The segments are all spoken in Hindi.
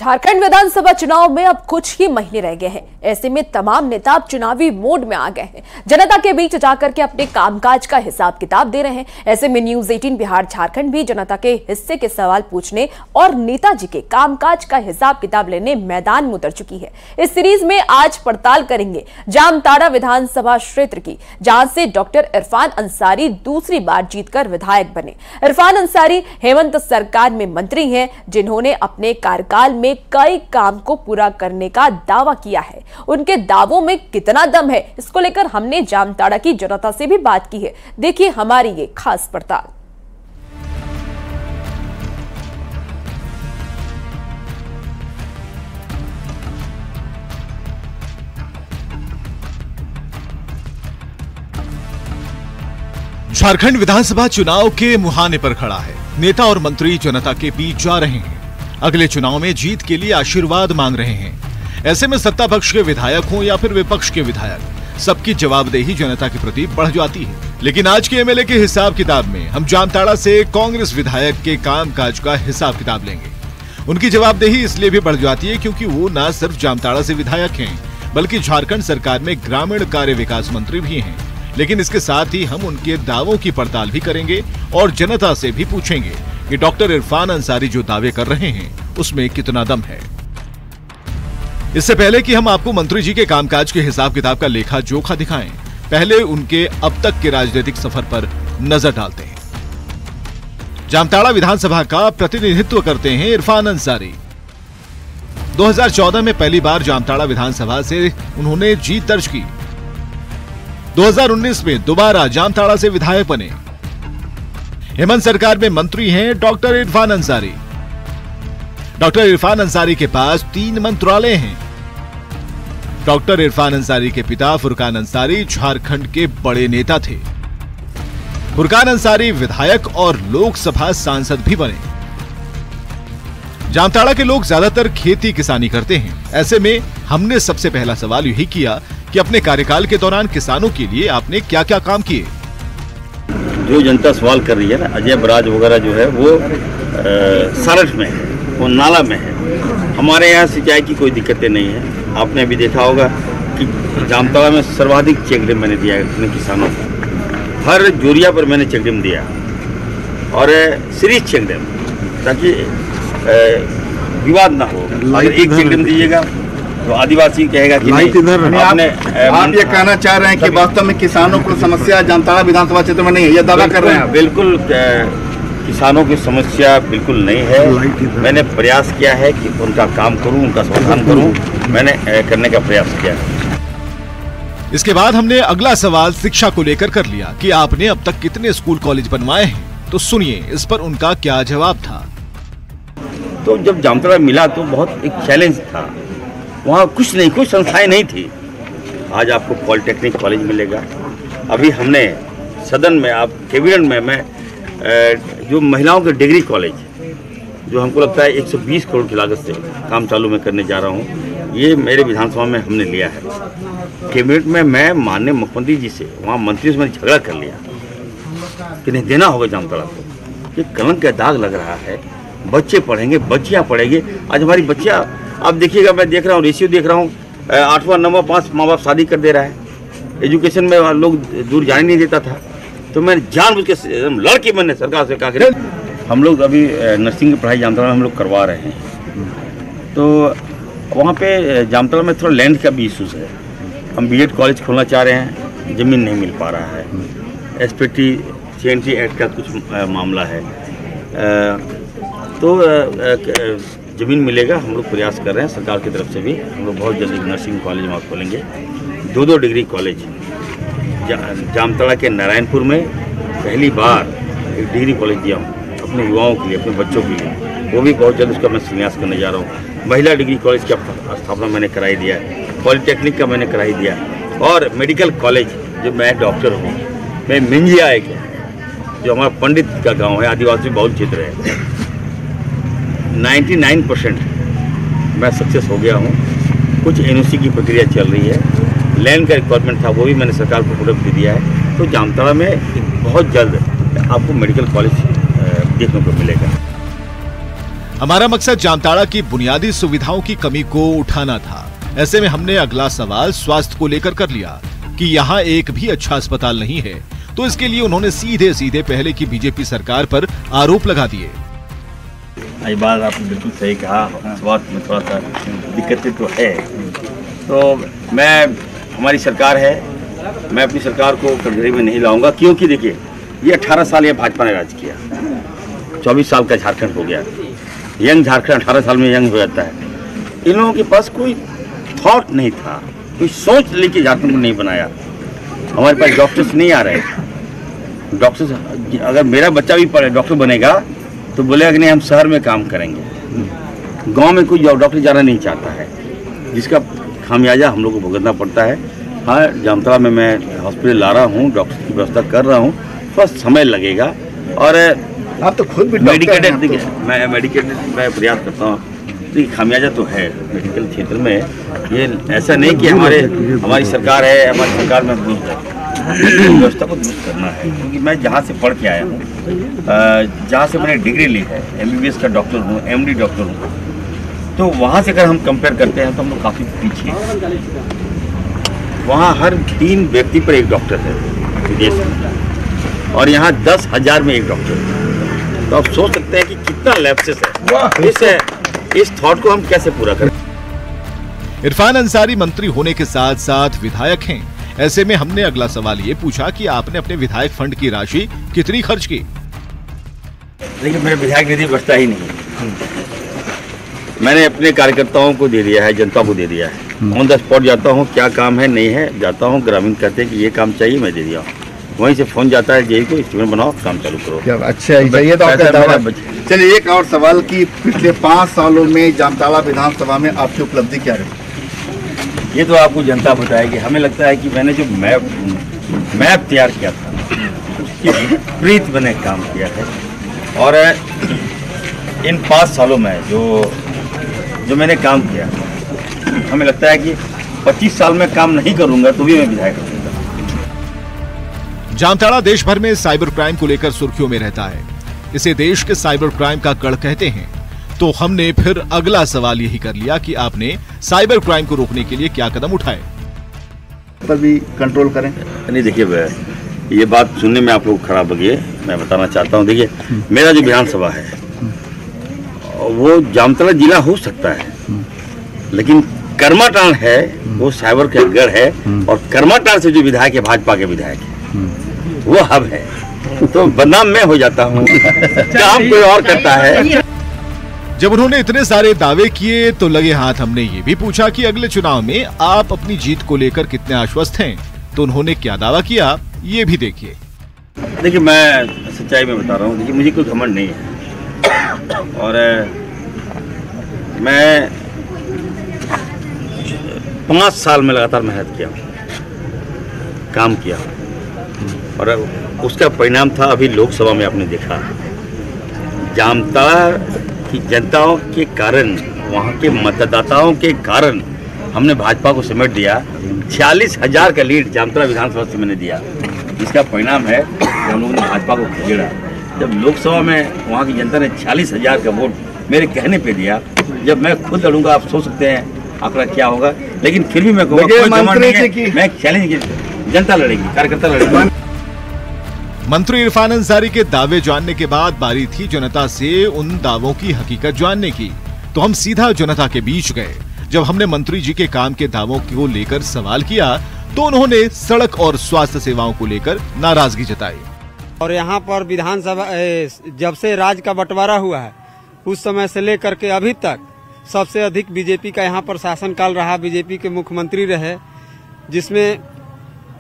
झारखंड विधानसभा चुनाव में अब कुछ ही महीने रह गए हैं। ऐसे में तमाम नेता अब चुनावी मोड में आ गए हैं। जनता के बीच जाकर के अपने कामकाज का हिसाब किताब दे रहे हैं। ऐसे में न्यूज 18 बिहार झारखंड भी जनता के हिस्से के सवाल पूछने और नेताजी के कामकाज का हिसाब किताब लेने मैदान में उतर चुकी है। इस सीरीज में आज पड़ताल करेंगे जामताड़ा विधानसभा क्षेत्र की, जहां से डॉक्टर इरफान अंसारी दूसरी बार जीतकर विधायक बने। इरफान अंसारी हेमंत सरकार में मंत्री हैं, जिन्होंने अपने कार्यकाल में कई काम को पूरा करने का दावा किया है। उनके दावों में कितना दम है, इसको लेकर हमने जामताड़ा की जनता से भी बात की है। देखिए हमारी ये खास पड़ताल। झारखंड विधानसभा चुनाव के मुहाने पर खड़ा है। नेता और मंत्री जनता के बीच जा रहे हैं। अगले चुनाव में जीत के लिए आशीर्वाद मांग रहे हैं। ऐसे में सत्ता पक्ष के विधायक हों या फिर विपक्ष के विधायक, सबकी जवाबदेही जनता के प्रति बढ़ जाती है। लेकिन आज के एमएलए के हिसाब किताब में हम जामताड़ा से कांग्रेस विधायक के कामकाज का हिसाब किताब लेंगे। उनकी जवाबदेही इसलिए भी बढ़ जाती है क्योंकि वो न सिर्फ जामताड़ा से विधायक हैं, बल्कि झारखंड सरकार में ग्रामीण कार्य विकास मंत्री भी हैं। लेकिन इसके साथ ही हम उनके दावों की पड़ताल भी करेंगे और जनता से भी पूछेंगे कि डॉक्टर इरफान अंसारी जो दावे कर रहे हैं उसमें कितना दम है। इससे पहले कि हम आपको मंत्री जी के कामकाज के हिसाब किताब का लेखा जोखा दिखाएं, पहले उनके अब तक के राजनीतिक सफर पर नजर डालते हैं। जामताड़ा विधानसभा का प्रतिनिधित्व करते हैं इरफान अंसारी। 2014 में पहली बार जामताड़ा विधानसभा से उन्होंने जीत दर्ज की। 2019 में दोबारा जामताड़ा से विधायक बने। हेमंत सरकार में मंत्री हैं डॉक्टर इरफान अंसारी। डॉक्टर इरफान अंसारी के पास 3 मंत्रालय हैं। डॉक्टर इरफान अंसारी के पिता फुरकान अंसारी झारखंड के बड़े नेता थे। फुरकान अंसारी विधायक और लोकसभा सांसद भी बने। जामताड़ा के लोग ज्यादातर खेती किसानी करते हैं। ऐसे में हमने सबसे पहला सवाल यही किया कि अपने कार्यकाल के दौरान किसानों के लिए आपने क्या क्या काम किए। जो जनता सवाल कर रही है ना, अजय बराज वगैरह जो है वो सारठ में है, वो नाला में है। हमारे यहाँ सिंचाई की कोई दिक्कतें नहीं है। आपने अभी देखा होगा कि जामताड़ा में सर्वाधिक चेक डैम मैंने दिया है अपने किसानों को। हर जोरिया पर मैंने चेक डैम दिया और सीरीज चेक डैम, ताकि विवाद ना हो। अगर एक चेक डैम दीजिएगा तो आदिवासी कहेगा कि नहीं। आप ये कहना चाह रहे हैं कि वास्तव में किसानों को समस्या जामताड़ा विधानसभा क्षेत्र में नहीं है, ये दावा कर रहे हैं? बिल्कुल किसानों की समस्या बिल्कुल नहीं है। मैंने प्रयास किया है कि उनका काम करूं, उनका समाधान करूं। मैंने करने का प्रयास किया है। इसके बाद हमने अगला सवाल शिक्षा को लेकर कर लिया कि आपने अब तक कितने स्कूल कॉलेज बनवाए हैं। तो सुनिए इस पर उनका क्या जवाब था। तो जब जामताड़ा मिला तो बहुत एक चैलेंज था। वहाँ कुछ नहीं, कोई संस्थाएं नहीं थी। आज आपको पॉलिटेक्निक कॉलेज मिलेगा। अभी हमने सदन में, आप कैबिनेट में, मैं जो महिलाओं के डिग्री कॉलेज, जो हमको लगता है 120 करोड़ की लागत से काम चालू में करने जा रहा हूँ, ये मेरे विधानसभा में हमने लिया है। कैबिनेट में मैं माननीय मुख्यमंत्री जी से, वहाँ मंत्री से मैंने झगड़ा कर लिया कि नहीं देना होगा जामताड़ा को। ये कलंक का दाग लग रहा है। बच्चे पढ़ेंगे, बच्चियाँ पढ़ेंगे। आज हमारी बच्चियाँ, आप देखिएगा, मैं देख रहा हूँ, रेशियो देख रहा हूँ, 8वां 9वां 5 माँ बाप शादी कर दे रहा है। एजुकेशन में लोग दूर जाने नहीं देता था। तो मैंने जानबूझ के लड़के मैंने सरकार से कहा कि हम लोग अभी नर्सिंग की पढ़ाई जामताड़ा में हम लोग करवा रहे हैं। तो वहाँ पे जामताड़ा में थोड़ा लैंड का भी इशूज़ है। हम बीएड कॉलेज खोलना चाह रहे हैं, ज़मीन नहीं मिल पा रहा है। एसपीटी CNT एक्ट का कुछ मामला है। तो ज़मीन मिलेगा, हम लोग प्रयास कर रहे हैं सरकार की तरफ से भी। हम लोग बहुत जल्दी नर्सिंग कॉलेज वहाँ खोलेंगे। 2 डिग्री कॉलेज जामताड़ा के नारायणपुर में पहली बार एक डिग्री कॉलेज दिया हूँ अपने युवाओं के लिए, अपने बच्चों के लिए। वो भी बहुत जल्द उसका मैं शिलान्यास करने जा रहा हूँ। महिला डिग्री कॉलेज की स्थापना मैंने कराई दिया है। पॉलिटेक्निक का मैंने कराई दिया। और मेडिकल कॉलेज, जो मैं डॉक्टर हूँ, मैं मिंजिया एक, जो हमारा पंडित का गाँव है, आदिवासी बहुल क्षेत्र है, 99% मैं सक्सेस हो गया हूँ। कुछ NOC की प्रक्रिया चल रही है। लैंड का रिक्वायरमेंट था, वो भी मैंने सरकार को प्रोडक्ट दे दिया है। तो जामताड़ा में बहुत जल्द आपको मेडिकल कॉलेज देखने को मिलेगा। हमारा मकसद जामताड़ा की बुनियादी सुविधाओं की कमी को उठाना था। ऐसे में हमने अगला सवाल स्वास्थ्य को लेकर कर लिया कि यहाँ एक भी अच्छा अस्पताल नहीं है, तो इसके लिए उन्होंने सीधे सीधे पहले की बीजेपी सरकार पर आरोप लगा दिए। ये बात आपने बिल्कुल सही कहा, स्वास्थ्य में थोड़ा सा दिक्कतें तो है। तो हमारी सरकार है, मैं अपनी सरकार को कटघरे में नहीं लाऊंगा, क्योंकि देखिए ये 18 साल ये भाजपा ने राज किया, 24 साल का झारखंड हो गया। यंग झारखंड 18 साल में यंग हो जाता है। इन लोगों के पास कोई थॉट नहीं था, कोई सोच लेके झारखंड को नहीं बनाया। हमारे पास डॉक्टर्स नहीं आ रहे। डॉक्टर्स, अगर मेरा बच्चा भी डॉक्टर बनेगा तो बोलेगा कि नहीं हम शहर में काम करेंगे। गांव में कोई डॉक्टर जाना नहीं चाहता है, जिसका खामियाजा हम लोग को भुगतना पड़ता है। हाँ, जामताड़ा में मैं हॉस्पिटल ला रहा हूँ, डॉक्टर की व्यवस्था कर रहा हूँ, थोड़ा समय लगेगा। और आप तो खुद भी मेडिकेटेड मैं प्रयास करता हूँ। तो खामियाजा तो है मेडिकल क्षेत्र में। ये ऐसा नहीं कि हमारी सरकार है, हमारी सरकार में व्यवस्था को दुरुस्त करना है। क्योंकि मैं जहाँ से पढ़ के आया हूँ, जहाँ से मैंने डिग्री ली है, MBBS का डॉक्टर हूँ, MD डॉक्टर हूँ, तो वहाँ से अगर हम कंपेयर करते हैं तो हम लोग काफ़ी पीछे हैं। वहाँ हर 3 व्यक्ति पर एक डॉक्टर है विदेश में, और यहाँ 10,000 में एक डॉक्टर है। तो आप सोच सकते हैं कि कितना लैप्सेस है। इस थॉट को हम कैसे पूरा करें। इरफान अंसारी मंत्री होने के साथ साथ विधायक हैं। ऐसे में हमने अगला सवाल ये पूछा कि आपने अपने विधायक फंड की राशि कितनी खर्च की। लेकिन मेरे विधायक निधि बचता ही नहीं। मैंने अपने कार्यकर्ताओं को दे दिया है, जनता को दे दिया है। ऑन द स्पॉट जाता हूँ, क्या काम है नहीं है, जाता हूँ, ग्रामीण कहते हैं कि ये काम चाहिए, मैं दे दिया हूँ। वहीं से फोन जाता है जेई को, इंस्ट्रूमेंट बनाओ, काम चालू करो। अच्छा, ये तो आपका दावा। चलिए एक और सवाल कि पिछले 5 सालों में जामताड़ा विधानसभा में आपकी उपलब्धि क्या रही? ये तो आपको जनता बताएगी। हमें लगता है कि मैंने जो मैप तैयार किया था उसके विपरीत मैंने काम किया है। और इन 5 सालों में जो मैंने काम किया, हमें लगता है कि 25 साल में काम नहीं करूंगा तो भी मैं विधायक रहूंगा। जामताड़ा देश भर में साइबर क्राइम को लेकर सुर्खियों में रहता है। इसे देश के साइबर क्राइम का गढ़ कहते हैं। तो हमने फिर अगला सवाल यही कर लिया कि आपने साइबर क्राइम को रोकने के लिए क्या कदम उठाए। पर भी कंट्रोल करें। नहीं, देखिए ये बात सुनने में आप लोग खराब लगी है, मैं बताना चाहता हूँ। देखिए मेरा जो विधानसभा है वो जामताड़ा जिला हो सकता है, लेकिन कर्माटांड़ है वो साइबर का गढ़ है। और कर्माटांड़ से जो विधायक है, भाजपा के विधायक है, वो हब है। तो बदनाम मैं हो जाता हूँ, काम कोई और करता है। जब उन्होंने इतने सारे दावे किए तो लगे हाथ हमने ये भी पूछा कि अगले चुनाव में आप अपनी जीत को लेकर कितने आश्वस्त हैं। तो उन्होंने क्या दावा किया ये भी देखिए। देखिए मैं सच्चाई में बता रहा हूँ, देखिए मुझे कोई घमंड नहीं है। और मैं 5 साल में लगातार मेहनत किया, काम किया, और उसका परिणाम था अभी लोकसभा में आपने देखा। जामताड़ा की जनताओं के कारण, वहाँ के मतदाताओं के कारण हमने भाजपा को समेट दिया। 46,000 का लीड जामताड़ा विधानसभा से मैंने दिया। इसका परिणाम है कि हम लोगों ने भाजपा को खदेड़ा। जब लोकसभा में वहाँ की जनता ने 46,000 का वोट मेरे कहने पे दिया, जब मैं खुद लड़ूंगा आप सोच सकते हैं आंकड़ा क्या होगा। लेकिन फिर भी मैं मैं चैलेंज, जनता लड़ेगी, कार्यकर्ता लड़ेगी। मंत्री इरफान अंसारी के दावे जानने के बाद बारी थी जनता से उन दावों की हकीकत जानने की। तो हम सीधा जनता के बीच गए। जब हमने मंत्री जी के काम के दावों को लेकर सवाल किया तो उन्होंने सड़क और स्वास्थ्य सेवाओं को लेकर नाराजगी जताई। और यहाँ पर विधानसभा जब से राज्य का बंटवारा हुआ है उस समय से लेकर के अभी तक सबसे अधिक बीजेपी का यहाँ पर शासनकाल रहा। बीजेपी के मुख्यमंत्री रहे, जिसमें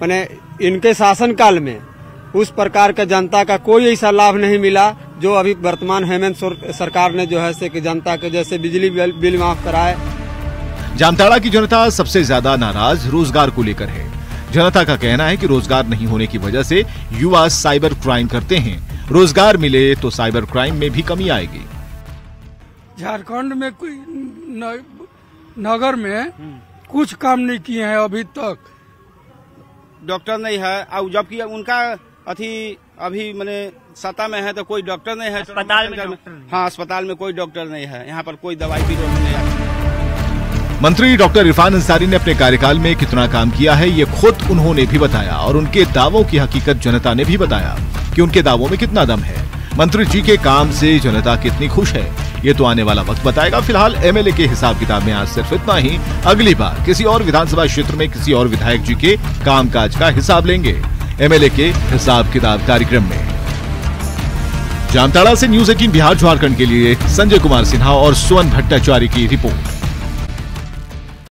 माने इनके शासनकाल में उस प्रकार का जनता का कोई ऐसा लाभ नहीं मिला जो अभी वर्तमान हेमंत सरकार ने जो है से कि जनता के जैसे बिजली बिल माफ कराए। जामताड़ा की जनता सबसे ज्यादा नाराज रोजगार को लेकर है। जनता का कहना है कि रोजगार नहीं होने की वजह से युवा साइबर क्राइम करते हैं। रोजगार मिले तो साइबर क्राइम में भी कमी आएगी। झारखंड में कोई नगर में कुछ काम नहीं किए हैं अभी तक। डॉक्टर नहीं है, और जबकि उनका अभी मैंने सत्ता में है तो कोई डॉक्टर नहीं है अस्पताल में डॉक्टर नहीं। हाँ, अस्पताल में कोई डॉक्टर नहीं है, यहाँ पर कोई दवाई भी नहीं आती। मंत्री डॉक्टर इरफान अंसारी ने अपने कार्यकाल में कितना काम किया है ये खुद उन्होंने भी बताया और उनके दावों की हकीकत जनता ने भी बताया कि उनके दावों में कितना दम है। मंत्री जी के काम से जनता कितनी खुश है ये तो आने वाला वक्त बताएगा। फिलहाल एमएलए के हिसाब किताब में आज सिर्फ इतना ही। अगली बार किसी और विधानसभा क्षेत्र में किसी और विधायक जी के कामकाज का हिसाब लेंगे एमएलए के हिसाब किताब कार्यक्रम में। जामताड़ा से न्यूज़ 18 बिहार झारखंड के लिए संजय कुमार सिन्हा और सुवन भट्टाचार्य की रिपोर्ट।